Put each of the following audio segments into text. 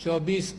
24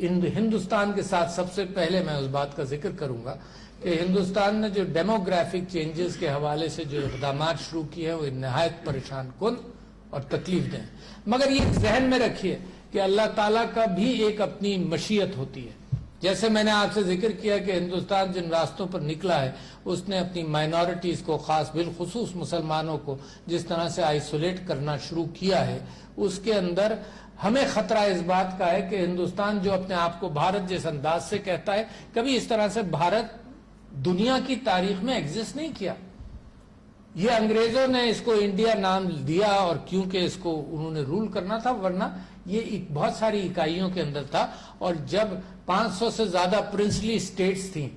ہندوستان کے ساتھ سب سے پہلے میں اس بات کا ذکر کروں گا کہ ہندوستان نے جو ڈیموگرافک چینجز کے حوالے سے جو اقدامات شروع کیے ہیں وہ نہایت پریشان کن اور تکلیف دہ ہیں، مگر یہ ذہن میں رکھیے کہ اللہ تعالیٰ کا بھی ایک اپنی مشیت ہوتی ہے. جیسے میں نے آپ سے ذکر کیا کہ ہندوستان جن راستوں پر نکلا ہے اس نے اپنی مائنورٹیز کو، خاص بالخصوص مسلمانوں کو جس طرح سے آئسولیٹ کرنا شروع کیا ہے، اس کے اندر ہمیں خطرہ اس بات کا ہے کہ ہندوستان جو اپنے آپ کو بھارت جس انداز سے کہتا ہے، کبھی اس طرح سے بھارت دنیا کی تاریخ میں ایگزسٹ نہیں کیا. یہ انگریزوں نے اس کو انڈیا نام دیا اور کیونکہ اس کو انہوں نے رول کرنا تھا، ورنہ یہ بہت ساری اکائیوں کے اندر تھا. اور جب 500 سے زیادہ پرنسلی سٹیٹس تھیں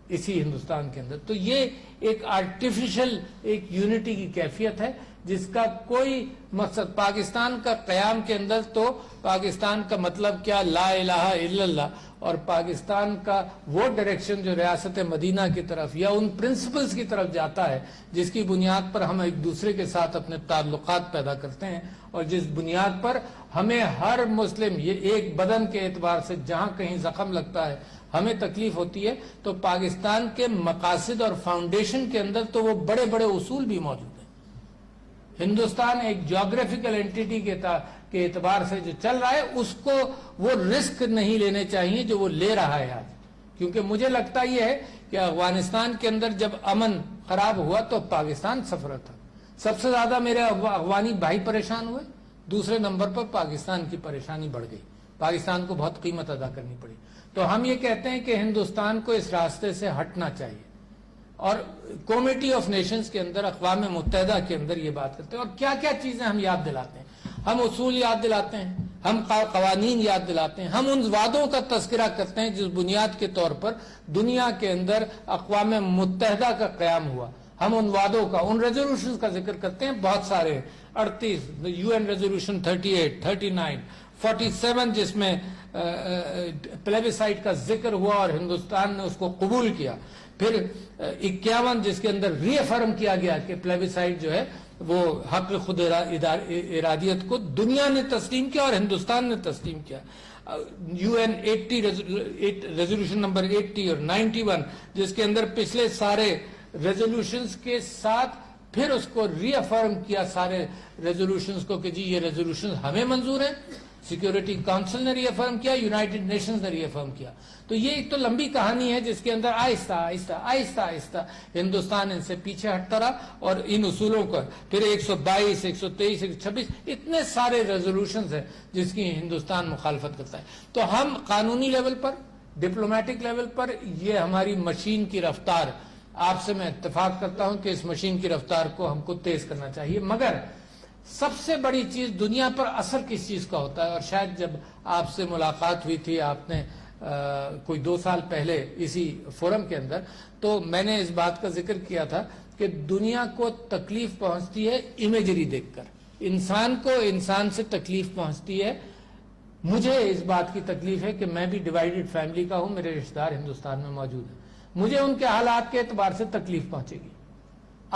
اسی ہندوستان کے اندر، تو یہ ایک آرٹیفیشل ایک یونٹی کی کیفیت ہے جس کا کوئی مقصد. پاکستان کا قیام کے اندر تو پاکستان کا مطلب کیا، لا الہ الا اللہ، اور پاکستان کا وہ ڈائریکشن جو ریاست مدینہ کی طرف یا ان پرنسپلز کی طرف جاتا ہے جس کی بنیاد پر ہم ایک دوسرے کے ساتھ اپنے تعلقات پیدا کرتے ہیں، اور جس بنیاد پر ہمیں ہر مسلم، یہ ایک بدن کے اعتبار سے جہاں کہیں زخم لگتا ہے ہمیں تکلیف ہوتی ہے، تو پاکستان کے مقاصد اور فاؤنڈیشن کے اندر تو وہ بڑے بڑے اصول بھی موجود ہیں. ہندوستان ایک جیوگرافیکل اینٹیٹی کے اعتبار سے جو چل رہا ہے، اس کو وہ رسک نہیں لینے چاہیے جو وہ لے رہا ہے آج. کیونکہ مجھے لگتا یہ ہے کہ افغانستان کے اندر جب امن خراب ہوا تو پاکستان سفر تھا. سب سے زیادہ میرے افغانی بھائی پریشان ہوئے، دوسرے نمبر پر پاکستان کی پریشانی بڑھ گئی، پاکستان کو بہت قیمت ادا کرنی پڑی. تو ہم یہ کہتے ہیں کہ ہندوستان کو اس راستے سے ہٹنا چاہیے، اور کمیٹی آف نیشنز کے اندر، اقوام متحدہ کے اندر یہ بات کرتے ہیں. اور کیا کیا چیزیں ہم یاد دلاتے ہیں؟ ہم اصول یاد دلاتے ہیں، ہم قوانین یاد دلاتے ہیں، ہم ان وعدوں کا تذکرہ کرتے ہیں جس بنیاد کے طور پر دنیا کے اندر اقوام متحدہ کا قیام ہوا. ہم ان وعدوں کا، ان ریزولوشنز کا ذکر کرتے ہیں، بہت سارے 38 یو این ریزولوشن 38 39 47 جس میں پلیبیسائٹ کا ذکر ہوا اور ہندوستان نے اس کو قبول کیا. پھر 51 جس کے اندر ری افرم کیا گیا کہ پلیبیسائٹ جو ہے وہ حق خود ارادیت کو دنیا نے تسلیم کیا اور ہندوستان نے تسلیم کیا. یو این 80 ریزولوشن نمبر 80 اور 91 جس کے اندر پچھلے سارے ریزولوشنز کے ساتھ پھر اس کو ری افرم کیا سارے ریزولوشنز کو کہ جی یہ ریزولوشنز ہمیں منظور ہیں. سیکیورٹی کونسل نے ری افرم کیا، یونائٹڈ نیشنز نے ری افرم کیا. تو یہ ایک تو لمبی کہانی ہے جس کے اندر آہستہ آہستہ آہستہ آہستہ ہندوستان ان سے پیچھے ہٹتا رہا، اور ان اصولوں کا پھر 122 123 126 اتنے سارے ریزولوشنز ہیں جس کی ہندوستان مخالفت کرتا ہے. تو ہم قانونی لیول پر، ڈپلومیٹک لیول پر، یہ ہماری مشین کی رفتار، آپ سے میں اتفاق کرتا ہوں کہ اس مشین کی رفتار کو ہم کو تیز کرنا چاہیے. مگر سب سے بڑی چیز دنیا پر اثر کس چیز کا ہوتا ہے؟ اور شاید جب آپ سے ملاقات ہوئی تھی آپ نے کوئی 2 سال پہلے اسی فورم کے اندر، تو میں نے اس بات کا ذکر کیا تھا کہ دنیا کو تکلیف پہنچتی ہے امیجری دیکھ کر، انسان کو انسان سے تکلیف پہنچتی ہے. مجھے اس بات کی تکلیف ہے کہ میں بھی ڈیوائیڈڈ فیملی کا ہوں، میرے رشتہ دار ہندوستان میں موجود ہیں، مجھے ان کے حالات کے اعتبار سے تکلیف پہنچے گی.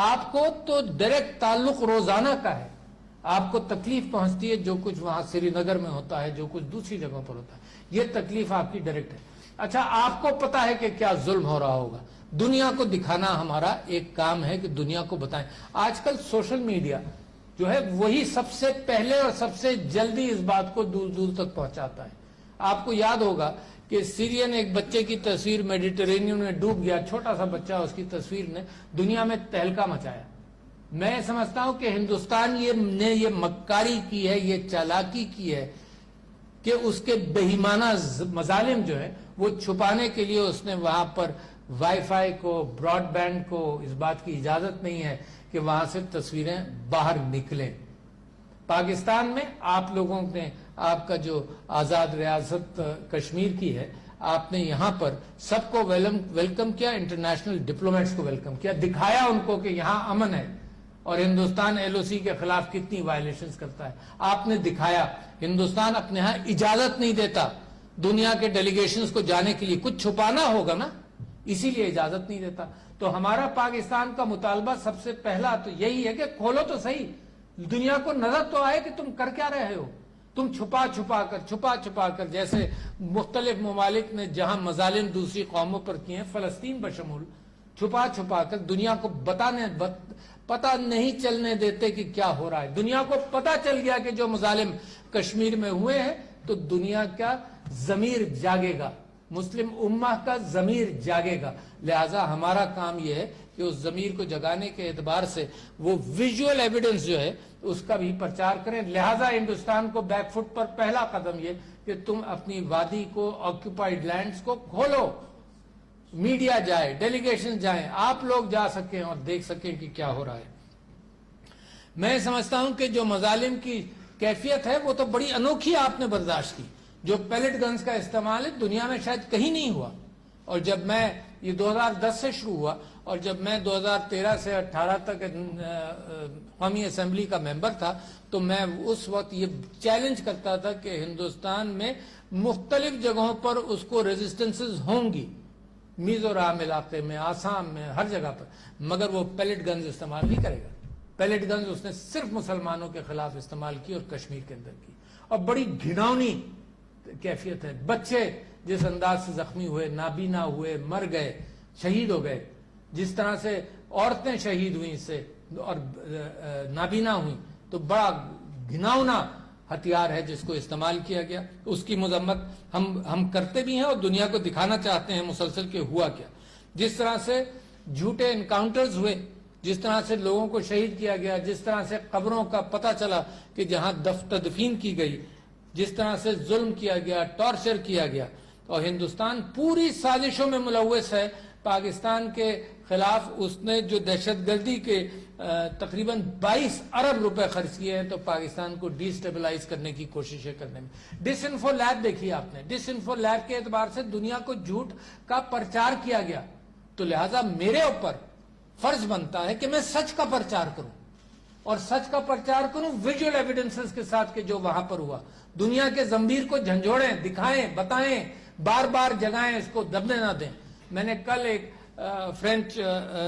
آپ کو تو ڈائریکٹ تعلق روزانہ کا ہے، آپ کو تکلیف پہنچتی ہے جو کچھ وہاں سری نگر میں ہوتا ہے، جو کچھ دوسری جگہوں پر ہوتا ہے، یہ تکلیف آپ کی ڈائریکٹ ہے. اچھا، آپ کو پتا ہے کہ کیا ظلم ہو رہا ہوگا، دنیا کو دکھانا ہمارا ایک کام ہے کہ دنیا کو بتائیں. آج کل سوشل میڈیا جو ہے وہی سب سے پہلے اور سب سے جلدی اس بات کو دور دور تک پہنچاتا ہے. آپ کو یاد ہوگا کہ سیرین ایک بچے کی تصویر میڈیٹرینین میں ڈوب گیا، چھوٹا سا بچہ، اس کی تصویر نے دنیا میں تہلکہ مچایا. میں سمجھتا ہوں کہ ہندوستان نے یہ مکاری کی ہے، یہ چالاکی کی ہے کہ اس کے بہیمانہ مظالم جو ہے وہ چھپانے کے لیے اس نے وہاں پر وائی فائی کو، براڈ بینڈ کو اس بات کی اجازت نہیں ہے کہ وہاں سے تصویریں باہر نکلیں. پاکستان میں آپ لوگوں نے، آپ کا جو آزاد ریاست کشمیر کی ہے، آپ نے یہاں پر سب کو ویلکم کیا، انٹرنیشنل ڈپلومیٹس کو ویلکم کیا، دکھایا ان کو کہ یہاں امن ہے اور ہندوستان ایل او سی کے خلاف کتنی وائلیشنز کرتا ہے. آپ نے دکھایا ہندوستان اپنے ہاں اجازت نہیں دیتا دنیا کے ڈیلیگیشنز کو جانے کے لیے، کچھ چھپانا ہوگا نا، اسی لیے اجازت نہیں دیتا. تو ہمارا پاکستان کا مطالبہ سب سے پہلا تو یہی ہے کہ کھولو تو صحیح، دنیا کو نظر تو آئے کہ تم کر کیا رہے ہو. تم چھپا چھپا کر جیسے مختلف ممالک نے جہاں مظالم دوسری قوموں پر کیے ہیں فلسطین بشمول، چھپا کر دنیا کو پتہ نہیں چلنے دیتے کہ کیا ہو رہا ہے. دنیا کو پتہ چل گیا کہ جو مظالم کشمیر میں ہوئے ہیں تو دنیا کا ضمیر جاگے گا، مسلم امہ کا ضمیر جاگے گا. لہٰذا ہمارا کام یہ ہے کہ اس ضمیر کو جگانے کے اعتبار سے وہ ویژول ایویڈنس جو ہے اس کا بھی پرچار کریں. لہٰذا ہندوستان کو بیک فٹ پر پہلا قدم یہ کہ تم اپنی وادی کو، آکوپائیڈ لینڈز کو کھولو، میڈیا جائے، ڈیلیگیشن جائیں، آپ لوگ جا سکیں اور دیکھ سکیں کہ کیا ہو رہا ہے. میں سمجھتا ہوں کہ جو مظالم کی کیفیت ہے وہ تو بڑی انوکھی آپ نے برداشت کی. جو پیلٹ گنز کا استعمال ہے دنیا میں شاید کہیں نہیں ہوا، اور جب میں یہ 2010 سے شروع ہوا اور جب میں 2013 سے 18 تک قومی اسمبلی کا ممبر تھا تو میں اس وقت یہ چیلنج کرتا تھا کہ ہندوستان میں مختلف جگہوں پر اس کو ریزسٹنسز ہوں گی، میزورام علاقے میں، آسام میں، ہر جگہ پر، مگر وہ پیلٹ گنز استعمال نہیں کرے گا. پیلٹ گنز اس نے صرف مسلمانوں کے خلاف استعمال کی اور کشمیر کے اندر کی، اور بڑی گھناؤنی کیفیت ہے. بچے جس انداز سے زخمی ہوئے، نابینا ہوئے، مر گئے، شہید ہو گئے، جس طرح سے عورتیں شہید ہوئیں اس سے اور نابینا ہوئیں، تو بڑا گھناؤنا ہتھیار ہے جس کو استعمال کیا گیا. اس کی مذمت ہم کرتے بھی ہیں اور دنیا کو دکھانا چاہتے ہیں مسلسل کہ ہوا کیا. جس طرح سے جھوٹے انکاؤنٹرز ہوئے، جس طرح سے لوگوں کو شہید کیا گیا، جس طرح سے قبروں کا پتہ چلا کہ جہاں تدفین کی گئی، جس طرح سے ظلم کیا گیا، ٹارچر کیا گیا، اور ہندوستان پوری سازشوں میں ملوث ہے. پاکستان کے خلاف اس نے جو دہشت گردی کے تقریباً 22 ارب روپے خرچ کیے ہیں تو پاکستان کو ڈی سٹیبلائز کرنے کی کوششیں کرنے میں. ڈس انفو لیب دیکھی آپ نے، ڈس انفو لیب کے اعتبار سے دنیا کو جھوٹ کا پرچار کیا گیا. تو لہٰذا میرے اوپر فرض بنتا ہے کہ میں سچ کا پرچار کروں، اور سچ کا پرچار کروں ویژول ایویڈنسز کے ساتھ کہ جو وہاں پر ہوا. دنیا کے ضمیر کو جھنجھوڑیں، دکھائیں، بتائیں، بار بار جگائیں، اس کو دبنے نہ دیں. میں نے کل ایک فرینچ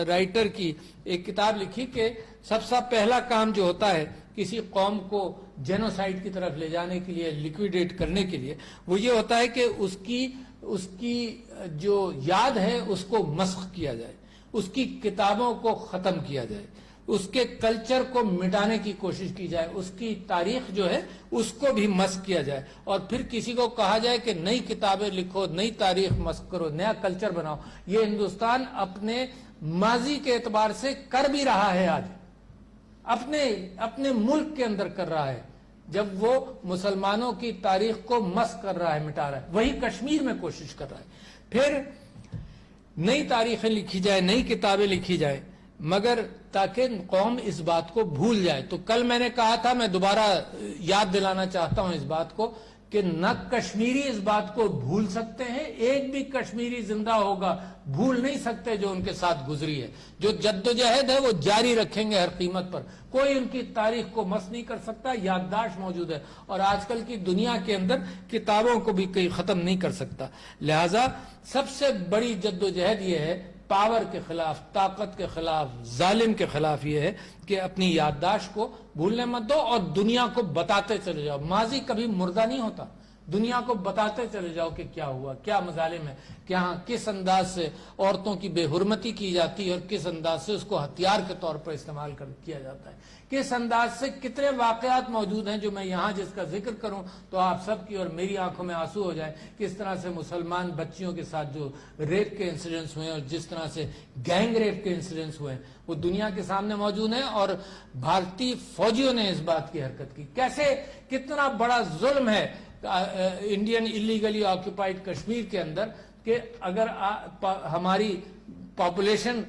رائٹر کی ایک کتاب لکھی کہ سب سے پہلا کام جو ہوتا ہے کسی قوم کو جینوسائیڈ کی طرف لے جانے کے لیے، لیکویڈیٹ کرنے کے لیے، وہ یہ ہوتا ہے کہ اس کی جو یاد ہے اس کو مسخ کیا جائے، اس کی کتابوں کو ختم کیا جائے، اس کے کلچر کو مٹانے کی کوشش کی جائے، اس کی تاریخ جو ہے اس کو بھی مسخ کیا جائے، اور پھر کسی کو کہا جائے کہ نئی کتابیں لکھو، نئی تاریخ مسخ کرو، نیا کلچر بناؤ. یہ ہندوستان اپنے ماضی کے اعتبار سے کر بھی رہا ہے، آج اپنے ملک کے اندر کر رہا ہے، جب وہ مسلمانوں کی تاریخ کو مسخ کر رہا ہے، مٹا رہا ہے. وہی کشمیر میں کوشش کر رہا ہے. پھر نئی تاریخیں لکھی جائے، نئی کتابیں لکھی جائیں، مگر تاکہ قوم اس بات کو بھول جائے. تو کل میں نے کہا تھا، میں دوبارہ یاد دلانا چاہتا ہوں اس بات کو، کہ نہ کشمیری اس بات کو بھول سکتے ہیں، ایک بھی کشمیری زندہ ہوگا بھول نہیں سکتے جو ان کے ساتھ گزری ہے. جو جدوجہد ہے وہ جاری رکھیں گے ہر قیمت پر. کوئی ان کی تاریخ کو مس نہیں کر سکتا، یادداشت موجود ہے، اور آج کل کی دنیا کے اندر کتابوں کو بھی کوئی ختم نہیں کر سکتا. لہذا سب سے بڑی جدوجہد یہ ہے، پاور کے خلاف، طاقت کے خلاف، ظالم کے خلاف، یہ ہے کہ اپنی یادداشت کو بھولنے مت دو اور دنیا کو بتاتے چلے جاؤ. ماضی کبھی مردہ نہیں ہوتا. دنیا کو بتاتے چلے جاؤ کہ کیا ہوا، کیا مظالم ہے، کس انداز سے عورتوں کی بے حرمتی کی جاتی ہے اور کس انداز سے اس کو ہتھیار کے طور پر استعمال کیا جاتا ہے، کس انداز سے کتنے واقعات موجود ہیں جو میں یہاں جس کا ذکر کروں تو آپ سب کی اور میری آنکھوں میں آنسو ہو جائے. کس طرح سے مسلمان بچیوں کے ساتھ جو ریپ کے انسیڈنٹس ہوئے اور جس طرح سے گینگ ریپ کے انسیڈنٹس ہوئے وہ دنیا کے سامنے موجود ہیں، اور بھارتی فوجیوں نے اس بات کی حرکت کی. کتنا بڑا ظلم ہے انڈین ایلیگلی آکوپائڈ کشمیر کے اندر کہ اگر ہماری پاپولیشن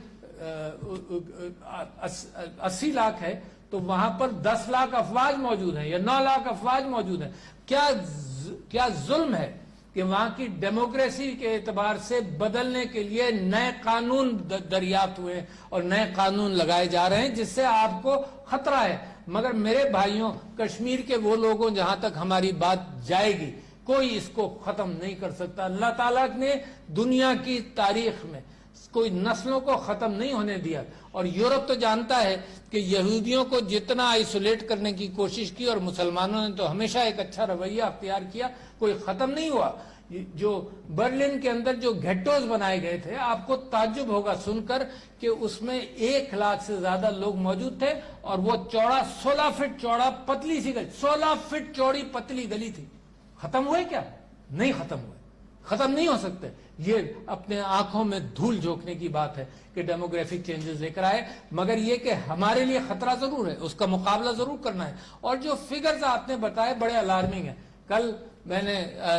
80 لاکھ ہے تو وہاں پر 10 لاکھ افواج موجود ہیں یا 9 لاکھ افواج موجود ہیں. کیا ظلم ہے کہ وہاں کی ڈیموکریسی کے اعتبار سے بدلنے کے لیے نئے قانون دریافت ہوئے اور نئے قانون لگائے جا رہے ہیں جس سے آپ کو خطرہ ہے. مگر میرے بھائیوں، کشمیر کے وہ لوگوں جہاں تک ہماری بات جائے گی کوئی اس کو ختم نہیں کر سکتا. اللہ تعالیٰ نے دنیا کی تاریخ میں کوئی نسلوں کو ختم نہیں ہونے دیا. اور یورپ تو جانتا ہے کہ یہودیوں کو جتنا آئسولیٹ کرنے کی کوشش کی اور مسلمانوں نے تو ہمیشہ ایک اچھا رویہ اختیار کیا, کوئی ختم نہیں ہوا. جو برلن کے اندر جو گھیٹوز بنائے گئے تھے, آپ کو تعجب ہوگا سن کر کہ اس میں 1 لاکھ سے زیادہ لوگ موجود تھے, اور وہ چوڑا 16 فٹ چوڑا پتلی سی گلی, 16 فٹ چوڑی پتلی گلی تھی. ختم ہوئے کیا؟ نہیں ختم ہوئے, ختم نہیں ہو سکتے. یہ اپنے آنکھوں میں دھول جھونکنے کی بات ہے کہ ڈیموگرافک چینجز لے کر آئے, مگر یہ کہ ہمارے لیے خطرہ ضرور ہے, اس کا مقابلہ ضرور کرنا ہے. اور جو فگرز آپ نے بتائے بڑے الارمنگ ہیں. کل میں نے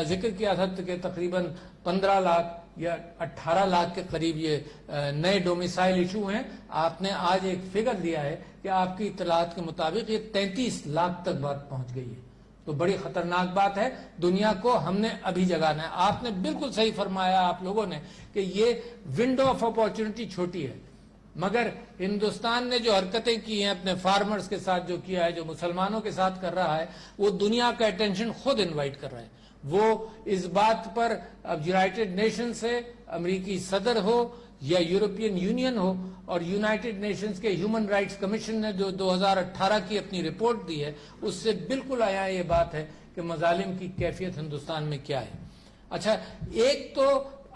ذکر کیا تھا کہ تقریباً 15 لاکھ یا 18 لاکھ کے قریب یہ نئے ڈومیسائل ایشو ہیں. آپ نے آج ایک فگر دیا ہے کہ آپ کی اطلاعات کے مطابق یہ 33 لاکھ تک بات پہنچ گئی ہے. تو بڑی خطرناک بات ہے. دنیا کو ہم نے ابھی جگانا ہے. آپ نے بالکل صحیح فرمایا آپ لوگوں نے کہ یہ ونڈو آف اپارچونٹی چھوٹی ہے, مگر ہندوستان نے جو حرکتیں کی ہیں اپنے فارمرز کے ساتھ جو کیا ہے, جو مسلمانوں کے ساتھ کر رہا ہے, وہ دنیا کا اٹینشن خود انوائٹ کر رہا ہے. وہ اس بات پر اب یونائٹڈ نیشن سے امریکی صدر ہو یا یورپین یونین ہو, اور یونائٹڈ نیشنز کے ہیومن رائٹس کمیشن نے جو 2018 کی اپنی رپورٹ دی ہے, اس سے بالکل آیا یہ بات ہے کہ مظالم کی کیفیت ہندوستان میں کیا ہے. اچھا, ایک تو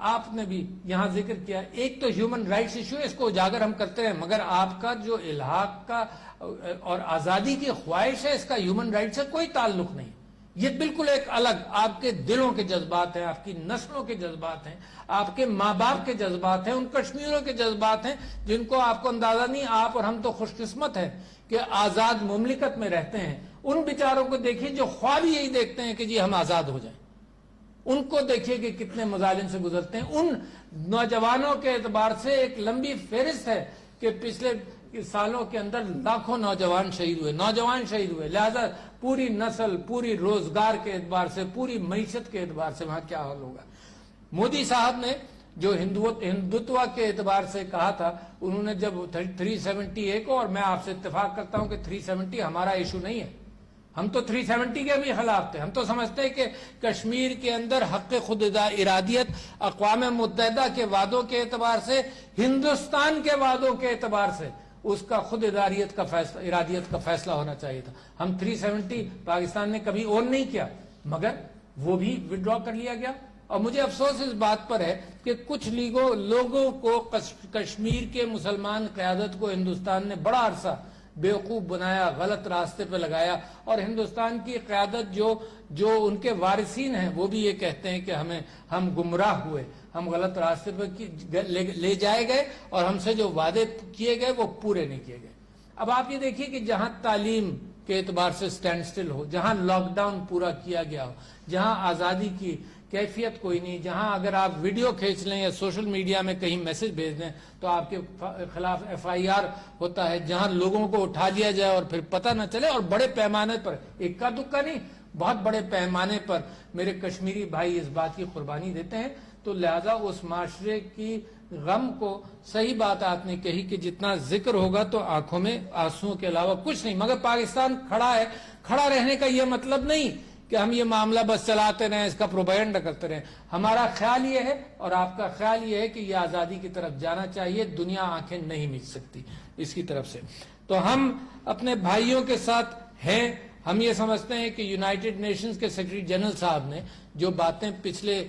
آپ نے بھی یہاں ذکر کیا, ایک تو ہیومن رائٹس ایشو ہے, اس کو اجاگر ہم کرتے ہیں, مگر آپ کا جو الحاق کا اور آزادی کی خواہش ہے, اس کا ہیومن رائٹ سے کوئی تعلق نہیں. یہ بالکل ایک الگ آپ کے دلوں کے جذبات ہیں, آپ کی نسلوں کے جذبات ہیں, آپ کے ماں باپ کے جذبات ہیں, ان کشمیریوں کے جذبات ہیں جن کو آپ کو اندازہ نہیں. آپ اور ہم تو خوش قسمت ہیں کہ آزاد مملکت میں رہتے ہیں. ان بیچاروں کو دیکھیے جو خواب یہی دیکھتے ہیں کہ جی ہم آزاد ہو جائیں. ان کو دیکھیے کہ کتنے مظالم سے گزرتے ہیں. ان نوجوانوں کے اعتبار سے ایک لمبی فہرست ہے کہ پچھلے سالوں کے اندر لاکھوں نوجوان شہید ہوئے. لہذا پوری نسل, پوری روزگار کے اعتبار سے, پوری معیشت کے اعتبار سے وہاں کیا حال ہوگا. مودی صاحب نے جو ہندوتوا کے اعتبار سے کہا تھا, انہوں نے جب 370 کو, اور میں آپ سے اتفاق کرتا ہوں کہ 370 ہمارا ایشو نہیں ہے, ہم تو 370 کے بھی خلاف تھے. ہم تو سمجھتے ہیں کہ کشمیر کے اندر حق خود ارادیت اقوام متحدہ کے وعدوں کے اعتبار سے, ہندوستان کے وعدوں کے اعتبار سے اس کا خود ارادیت کا فیصلہ ہونا چاہیے تھا. ہم 370 پاکستان نے کبھی اون نہیں کیا, مگر وہ بھی وڈرا کر لیا گیا. اور مجھے افسوس اس بات پر ہے کہ کچھ لوگوں کو کشمیر کے مسلمان قیادت کو ہندوستان نے بڑا عرصہ بیوقوف بنایا, غلط راستے پہ لگایا, اور ہندوستان کی قیادت جو ان کے وارثین ہیں وہ بھی یہ کہتے ہیں کہ ہم گمراہ ہوئے, ہم غلط راستے پہ لے جائے گئے, اور ہم سے جو وعدے کیے گئے وہ پورے نہیں کیے گئے. اب آپ یہ دیکھیے کہ جہاں تعلیم کے اعتبار سے سٹینڈ سٹل ہو, جہاں لاک ڈاؤن پورا کیا گیا ہو, جہاں آزادی کی کیفیت کوئی نہیں, جہاں اگر آپ ویڈیو کھینچ لیں یا سوشل میڈیا میں کہیں میسج بھیج دیں تو آپ کے خلاف FIR ہوتا ہے, جہاں لوگوں کو اٹھا لیا جائے اور پھر پتہ نہ چلے, اور بڑے پیمانے پر, اکا دکا نہیں, بہت بڑے پیمانے پر میرے کشمیری بھائی اس بات کی قربانی دیتے ہیں. تو لہذا اس معاشرے کی غم کو, صحیح بات آپ نے کہی کہ جتنا ذکر ہوگا تو آنکھوں میں آنسوؤں کے علاوہ کچھ نہیں. مگر پاکستان کھڑا ہے, کھڑا رہنے کا یہ مطلب نہیں کہ ہم یہ معاملہ بس چلاتے رہیں, اس کا پروپیگنڈا کرتے رہیں. ہمارا خیال یہ ہے اور آپ کا خیال یہ ہے کہ یہ آزادی کی طرف جانا چاہیے. دنیا آنکھیں نہیں مچ سکتی اس کی طرف سے. تو ہم اپنے بھائیوں کے ساتھ ہیں. ہم یہ سمجھتے ہیں کہ یونائٹڈ نیشنز کے سیکرٹری جنرل صاحب نے جو باتیں پچھلے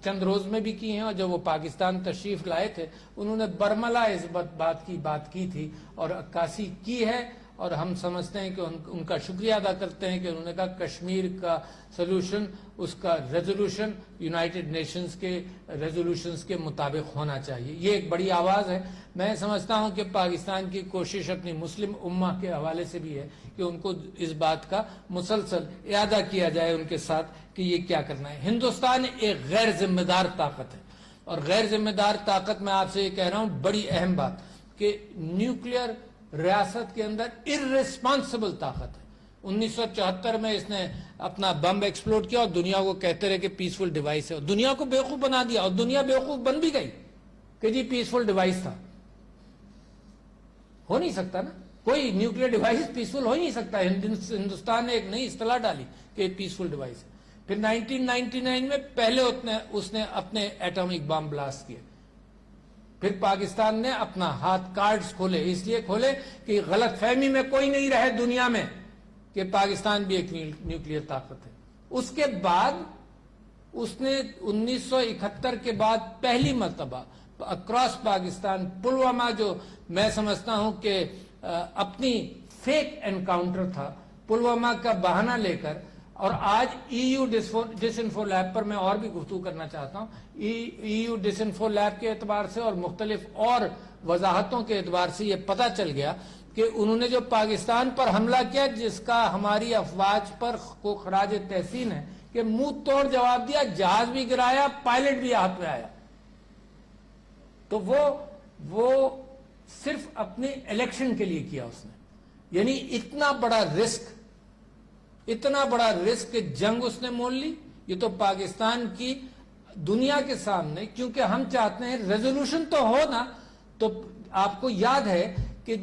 چند روز میں بھی کی ہیں, اور جب وہ پاکستان تشریف لائے تھے انہوں نے برملا اس بات کی تھی اور عکاسی کی ہے, اور ہم سمجھتے ہیں کہ ان کا شکریہ ادا کرتے ہیں کہ انہوں نے کہا کشمیر کا سلوشن, اس کا ریزولوشن یونائٹڈ نیشنز کے ریزولوشنز کے مطابق ہونا چاہیے. یہ ایک بڑی آواز ہے. میں سمجھتا ہوں کہ پاکستان کی کوشش اپنی مسلم امہ کے حوالے سے بھی ہے کہ ان کو اس بات کا مسلسل اعادہ کیا جائے ان کے ساتھ کہ یہ کیا کرنا ہے. ہندوستان ایک غیر ذمہ دار طاقت ہے, اور غیر ذمہ دار طاقت میں آپ سے یہ کہہ رہا ہوں بڑی اہم بات کہ نیوکلیئر ریاست کے اندر ارریسپانسبل طاقت ہے. 1974 میں اس نے اپنا بم ایکسپلوڈ کیا اور دنیا کو کہتے رہے کہ پیسفل ڈیوائس ہے, اور دنیا کو بیوقوف بنا دیا, اور دنیا بیوقوف بن بھی گئی کہ جی پیسفل ڈیوائس تھا. ہو نہیں سکتا نا, کوئی نیوکلیئر ڈیوائس پیسفل ہو ہی نہیں سکتا. ہندوستان نے ایک نئی اصطلاح ڈالی کہ پیسفل ڈیوائس ہے. پھر 1999 میں پہلے اس نے اپنے ایٹمک بم بلاسٹ کیے. پھر پاکستان نے اپنا ہاتھ کارڈز کھولے، اس لیے کھولے کہ غلط فہمی میں کوئی نہیں رہے دنیا میں کہ پاکستان بھی ایک نیوکلیئر طاقت ہے۔ اس کے بعد اس نے 1971 کے بعد پہلی مرتبہ اکراس پاکستان پلوامہ، جو میں سمجھتا ہوں کہ اپنی فیک انکاؤنٹر تھا، پلوامہ کا بہانہ لے کر، اور آج ای یو ڈس انفو لیب پر میں اور بھی گفتگو کرنا چاہتا ہوں، ای یو ڈس انفو لیب کے اعتبار سے اور مختلف اور وضاحتوں کے اعتبار سے یہ پتہ چل گیا کہ انہوں نے جو پاکستان پر حملہ کیا، جس کا ہماری افواج پر کو خراج تحسین ہے کہ منہ توڑ جواب دیا، جہاز بھی گرایا، پائلٹ بھی ہاتھ میں آیا، تو وہ صرف اپنے الیکشن کے لیے کیا اس نے۔ یعنی اتنا بڑا رسک کہ جنگ اس نے مول لی۔ یہ تو پاکستان کی دنیا کے سامنے، کیونکہ ہم چاہتے ہیں ریزولوشن تو ہو نا، تو آپ کو یاد ہے کہ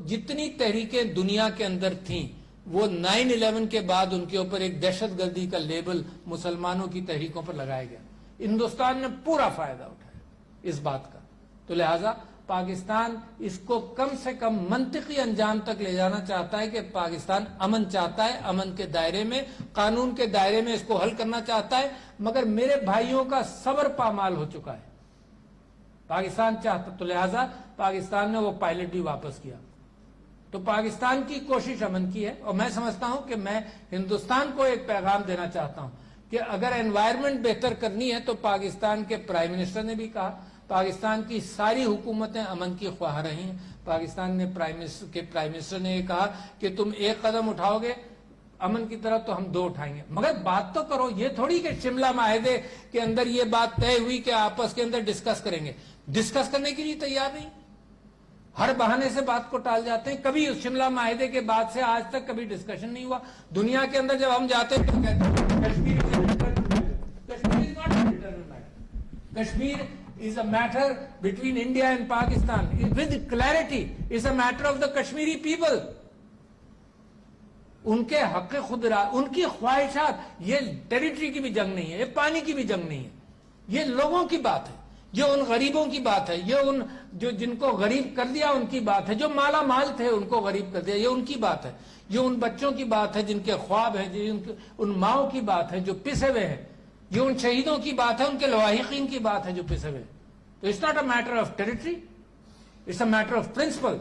جتنی تحریکیں دنیا کے اندر تھیں وہ 9/11 کے بعد ان کے اوپر ایک دہشت گردی کا لیبل مسلمانوں کی تحریکوں پر لگایا گیا۔ ہندوستان نے پورا فائدہ اٹھایا اس بات کا، تو لہذا پاکستان اس کو کم سے کم منطقی انجام تک لے جانا چاہتا ہے کہ پاکستان امن چاہتا ہے، امن کے دائرے میں، قانون کے دائرے میں اس کو حل کرنا چاہتا ہے، مگر میرے بھائیوں کا صبر پامال ہو چکا ہے۔ پاکستان چاہتا، تو لہذا پاکستان نے وہ پائلٹ بھی واپس کیا۔ تو پاکستان کی کوشش امن کی ہے، اور میں سمجھتا ہوں کہ میں ہندوستان کو ایک پیغام دینا چاہتا ہوں کہ اگر انوائرمنٹ بہتر کرنی ہے تو پاکستان کے پرائم منسٹر نے بھی کہا، پاکستان کی ساری حکومتیں امن کی خواہاں رہی ہیں۔ پاکستان نے پرائم منسٹر نے یہ کہا کہ تم ایک قدم اٹھاؤ گے امن کی طرف تو ہم 2 اٹھائیں گے، مگر بات تو کرو۔ یہ تھوڑی کہ شملہ معاہدے کے اندر یہ بات طے ہوئی کہ آپس کے اندر ڈسکس کریں گے، ڈسکس کرنے کے لیے تیار نہیں، ہر بہانے سے بات کو ٹال جاتے ہیں۔ کبھی اس شملہ معاہدے کے بعد سے آج تک کبھی ڈسکشن نہیں ہوا۔ دنیا کے اندر جب ہم جاتے ہیں تو کہتے ہیں Kashmir is a matter between India and Pakistan. With clarity, it's a matter of the Kashmiri people. ان کے حق خود ان کی خواہشات، یہ ٹیریٹری کی بھی جنگ نہیں ہے، یہ پانی کی بھی جنگ نہیں ہے، یہ لوگوں کی بات ہے، یہ ان غریبوں کی بات ہے، یہ ان جن کو غریب کر دیا ان کی بات ہے، جو مالا مال تھے ان کو غریب کر دیا، یہ ان کی بات ہے، یہ ان بچوں کی بات ہے جن کے خواب ہیں، ان ماؤں کی بات ہے جو پسے ہوئے ہیں، یہ ان شہیدوں کی بات ہے، ان کے لواحقین کی بات ہے جو پسے ہوئے۔ تو it's not a matter of territory, it's a matter of principle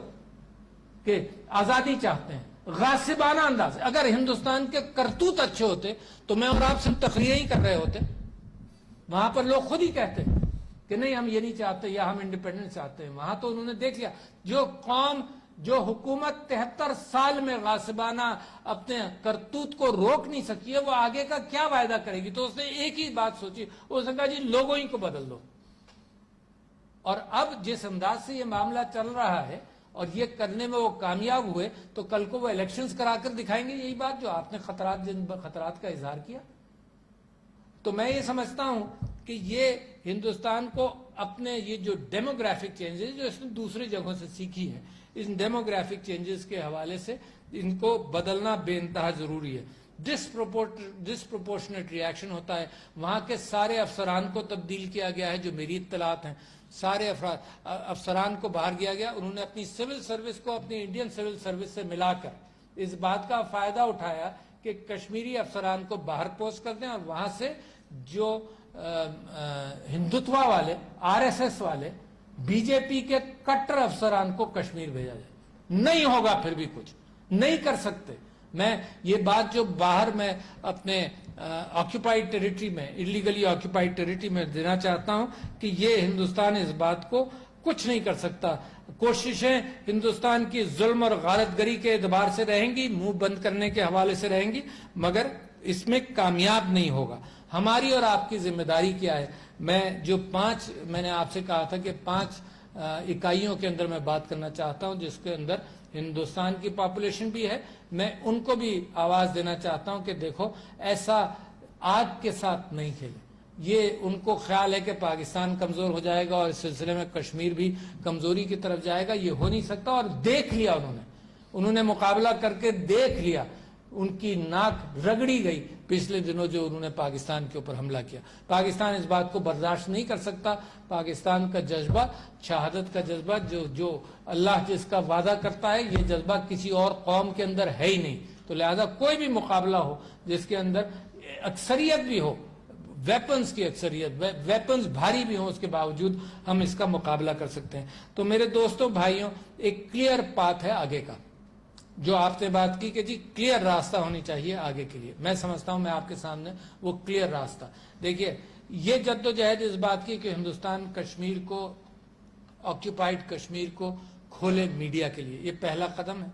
کہ آزادی چاہتے ہیں غاصبانہ انداز سے۔ اگر ہندوستان کے کرتوت اچھے ہوتے تو میں اور آپ صرف تقریریں ہی کر رہے ہوتے، وہاں پر لوگ خود ہی کہتے کہ نہیں ہم یہ نہیں چاہتے یا ہم انڈیپینڈنس چاہتے ہیں۔ وہاں تو انہوں نے دیکھ لیا، جو قوم، جو حکومت 73 سال میں غاصبانہ اپنے کرتوت کو روک نہیں سکی ہے، وہ آگے کا کیا وعدہ کرے گی؟ تو اس نے ایک ہی بات سوچی، اس نے کہا جی لوگوں ہی کو بدل دو۔ اور اب جس انداز سے یہ معاملہ چل رہا ہے اور یہ کرنے میں وہ کامیاب ہوئے تو کل کو وہ الیکشنز کرا کر دکھائیں گے یہی بات جو آپ نے خطرات کا اظہار کیا۔ تو میں یہ سمجھتا ہوں کہ یہ ہندوستان کو اپنے یہ جو ڈیموگرافک چینجز جو اس نے دوسری جگہوں سے سیکھی ہے، ان ڈیموگرافک چینجز کے حوالے سے ان کو بدلنا بے انتہا ضروری ہے۔ ڈسپروپورشنیٹ ریاکشن ہوتا ہے، وہاں کے سارے افسران کو تبدیل کیا گیا ہے جو میری اطلاعات ہیں، سارے افسران کو باہر کیا گیا، انہوں نے اپنی سول سروس کو اپنی انڈین سول سروس سے ملا کر اس بات کا فائدہ اٹھایا کہ کشمیری افسران کو باہر پوسٹ کر دیں اور وہاں سے جو ہندوتوا والے، RSS والے، بی جے پی کے کٹر افسران کو کشمیر بھیجا جائے۔ نہیں ہوگا، پھر بھی کچھ نہیں کر سکتے۔ میں یہ بات جو باہر میں اپنے آکیوپائیڈ ٹیریٹری میں، انلیگلی آکیوپائیڈ ٹیریٹری میں دینا چاہتا ہوں کہ یہ ہندوستان اس بات کو کچھ نہیں کر سکتا۔ کوششیں ہندوستان کی ظلم اور غارت گری کے اعتبار سے رہیں گی، منہ بند کرنے کے حوالے سے رہیں گی، مگر اس میں کامیاب نہیں ہوگا۔ ہماری اور آپ کی ذمہ داری کیا ہے؟ میں نے آپ سے کہا تھا کہ 5 اکائیوں کے اندر میں بات کرنا چاہتا ہوں جس کے اندر ہندوستان کی پاپولیشن بھی ہے۔ میں ان کو بھی آواز دینا چاہتا ہوں کہ دیکھو ایسا آگ کے ساتھ نہیں کھیلے۔ یہ ان کو خیال ہے کہ پاکستان کمزور ہو جائے گا اور اس سلسلے میں کشمیر بھی کمزوری کی طرف جائے گا، یہ ہو نہیں سکتا۔ اور دیکھ لیا انہوں نے مقابلہ کر کے دیکھ لیا، ان کی ناک رگڑی گئی۔ پچھلے دنوں جو انہوں نے پاکستان کے اوپر حملہ کیا. پاکستان اس بات کو برداشت نہیں کر سکتا. پاکستان کا جذبہ، شہادت کا جذبہ، جو اللہ جس کا وعدہ کرتا ہے، یہ جذبہ کسی اور قوم کے اندر ہے ہی نہیں. تو لہذا کوئی بھی مقابلہ ہو جس کے اندر اکثریت بھی ہو، ویپنز کی اکثریت، ویپنز بھاری بھی ہوں، اس کے باوجود ہم اس کا مقابلہ کر سکتے ہیں. تو میرے دوستوں، بھائیوں، ایک کلیئر پاتھ ہے آگے کا، جو آپ نے بات کی کہ جی کلیئر راستہ ہونی چاہیے آگے کے لیے. میں سمجھتا ہوں میں آپ کے سامنے وہ کلیئر راستہ. دیکھیے، یہ جدوجہد اس بات کی کہ ہندوستان کشمیر کو، آکیوپائڈ کشمیر کو کھولے میڈیا کے لیے، یہ پہلا قدم ہے.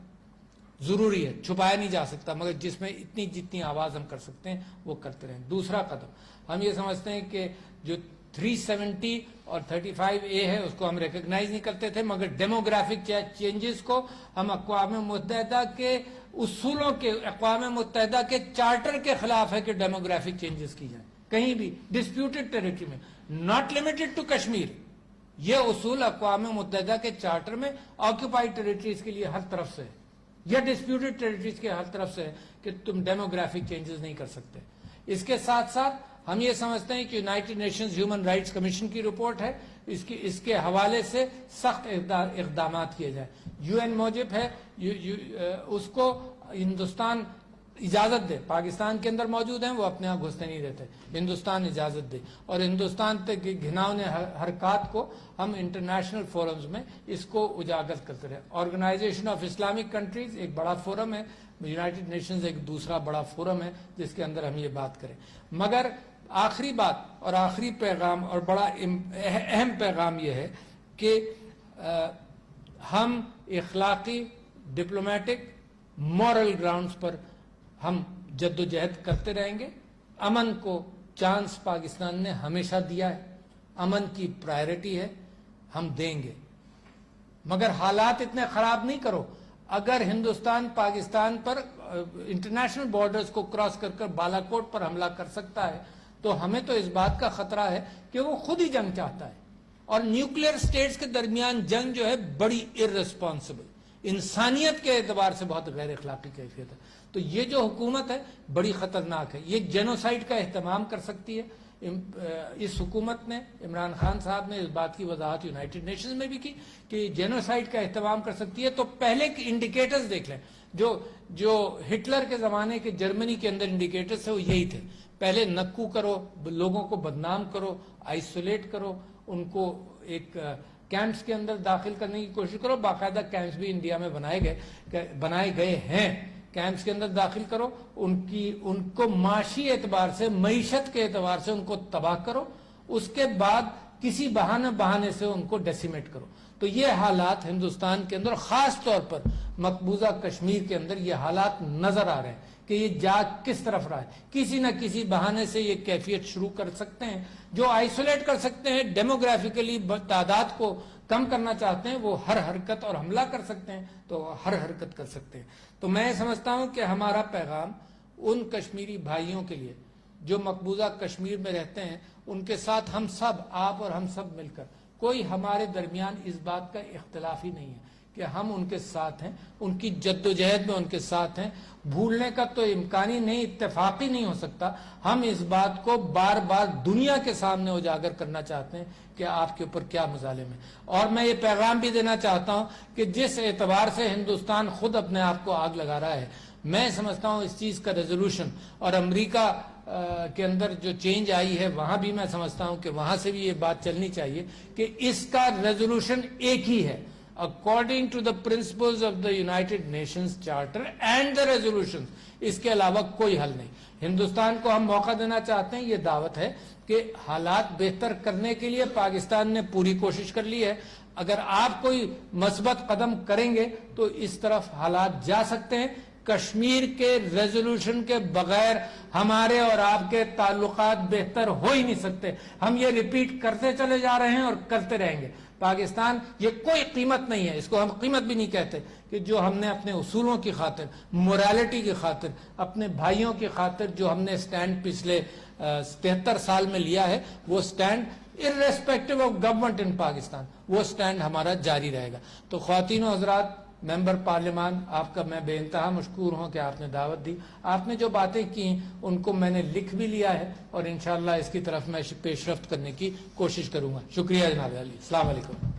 ضروری ہے، چھپایا نہیں جا سکتا، مگر جس میں جتنی آواز ہم کر سکتے ہیں وہ کرتے رہیں. دوسرا قدم، ہم یہ سمجھتے ہیں کہ جو 370 اور 35A ہے اس کو ہم ریکگنائز نہیں کرتے تھے، مگر ڈیموگرافک چینجز کو ہم اقوام متحدہ کے اصولوں کے، اقوام متحدہ کے چارٹر کے خلاف ہے کہ ڈیموگرافک چینجز کی جائیں کہیں بھی ڈسپیوٹڈ ٹیریٹری میں، ناٹ لمیٹڈ ٹو کشمیر. یہ اصول اقوام متحدہ کے چارٹر میں آکیوپائڈ ٹیریٹریز کے لیے ہر طرف سے، یا ڈسپیوٹڈ ٹیریٹریز کے ہر طرف سے ہے کہ تم ڈیموگرافک چینجز نہیں کر سکتے. اس کے ساتھ ساتھ ہم یہ سمجھتے ہیں کہ United nations human rights commission کی رپورٹ ہے، اس کے حوالے سے سخت اقدامات کیے جائیں. UN موجب ہے، اس کو ہندوستان اجازت دے. پاکستان کے اندر موجود ہیں، وہ اپنے آپ گھسنے نہیں دیتے. ہندوستان اجازت دے اور ہندوستان تک گھناؤنے حرکات کو ہم انٹرنیشنل فورمز میں اس کو اجاگر کرتے رہے. آرگنائزیشن آف اسلامک کنٹریز ایک بڑا فورم ہے، یونائٹڈ نیشنز ایک دوسرا بڑا فورم ہے جس کے اندر ہم یہ بات کریں. مگر آخری بات اور آخری پیغام اور بڑا اہم پیغام یہ ہے کہ ہم اخلاقی، ڈپلومیٹک، مورل گراؤنڈز پر ہم جدوجہد کرتے رہیں گے. امن کو چانس پاکستان نے ہمیشہ دیا ہے، امن کی پرائرٹی ہے، ہم دیں گے. مگر حالات اتنے خراب نہیں کرو. اگر ہندوستان پاکستان پر انٹرنیشنل بارڈرز کو کراس کر بالا کوٹ پر حملہ کر سکتا ہے تو ہمیں تو اس بات کا خطرہ ہے کہ وہ خود ہی جنگ چاہتا ہے. اور نیوکلیئر سٹیٹس کے درمیان جنگ جو ہے بڑی ارریسپانسبل، انسانیت کے اعتبار سے بہت غیر اخلاقی کیفیت ہے. تو یہ جو حکومت ہے بڑی خطرناک ہے، یہ جینوسائیڈ کا اہتمام کر سکتی ہے. اس حکومت نے، عمران خان صاحب نے اس بات کی وضاحت یونائٹڈ نیشنز میں بھی کی کہ جینوسائیڈ کا اہتمام کر سکتی ہے. تو پہلے کے انڈیکیٹرز دیکھ لیں، جو ہٹلر کے زمانے کے جرمنی کے اندر انڈیکیٹرز تھے وہ یہی تھے. پہلے نکو کرو، لوگوں کو بدنام کرو، آئسولیٹ کرو، ان کو ایک کیمپس کے اندر داخل کرنے کی کوشش کرو. باقاعدہ کیمپس بھی انڈیا میں بنائے گئے ہیں. کیمپس کے اندر داخل کرو، ان کو معاشی اعتبار سے، معیشت کے اعتبار سے ان کو تباہ کرو. اس کے بعد کسی بہانے سے ان کو ڈیسیمیٹ کرو. تو یہ حالات ہندوستان کے اندر، خاص طور پر مقبوضہ کشمیر کے اندر یہ حالات نظر آ رہے ہیں کہ یہ جا کس طرف رہا ہے. کسی نہ کسی بہانے سے یہ کیفیت شروع کر سکتے ہیں. جو آئسولیٹ کر سکتے ہیں، ڈیموگرافیکلی تعداد کو کم کرنا چاہتے ہیں، وہ ہر حرکت اور حملہ کر سکتے ہیں، تو ہر حرکت کر سکتے ہیں. تو میں سمجھتا ہوں کہ ہمارا پیغام ان کشمیری بھائیوں کے لیے جو مقبوضہ کشمیر میں رہتے ہیں، ان کے ساتھ ہم سب، آپ اور ہم سب مل کر، کوئی ہمارے درمیان اس بات کا اختلاف ہی نہیں ہے کہ ہم ان کے ساتھ ہیں، ان کی جدوجہد میں ان کے ساتھ ہیں. بھولنے کا تو امکانی نہیں، اتفاقی نہیں ہو سکتا. ہم اس بات کو بار بار دنیا کے سامنے اجاگر کرنا چاہتے ہیں کہ آپ کے اوپر کیا مظالم ہے. اور میں یہ پیغام بھی دینا چاہتا ہوں کہ جس اعتبار سے ہندوستان خود اپنے آپ کو آگ لگا رہا ہے، میں سمجھتا ہوں اس چیز کا ریزولوشن، اور امریکہ کے اندر جو چینج آئی ہے وہاں بھی میں سمجھتا ہوں کہ وہاں سے بھی یہ بات چلنی چاہیے کہ اس کا ریزولوشن ایک ہی ہے، according to the principles of the United Nations Charter and the resolutions. اس کے علاوہ کوئی حل نہیں. ہندوستان کو ہم موقع دینا چاہتے ہیں. یہ دعوت ہے کہ حالات بہتر کرنے کے لیے پاکستان نے پوری کوشش کر لی ہے. اگر آپ کوئی مثبت قدم کریں گے تو اس طرف حالات جا سکتے ہیں. کشمیر کے ریزولوشن کے بغیر ہمارے اور آپ کے تعلقات بہتر ہو ہی نہیں سکتے. ہم یہ ریپیٹ کرتے چلے جا رہے ہیں اور کرتے رہیں گے. پاکستان یہ کوئی قیمت نہیں ہے، اس کو ہم قیمت بھی نہیں کہتے، کہ جو ہم نے اپنے اصولوں کی خاطر، موریلٹی کی خاطر، اپنے بھائیوں کی خاطر جو ہم نے سٹینڈ پچھلے 73 سال میں لیا ہے، وہ stand irrespective of government in Pakistan, وہ سٹینڈ ہمارا جاری رہے گا. تو خواتین و حضرات، ممبر پارلیمان آپ کا میں بے انتہا مشکور ہوں کہ آپ نے دعوت دی. آپ نے جو باتیں کی ان کو میں نے لکھ بھی لیا ہے اور انشاءاللہ اس کی طرف میں پیش رفت کرنے کی کوشش کروں گا. شکریہ جناب علی. السلام علیکم.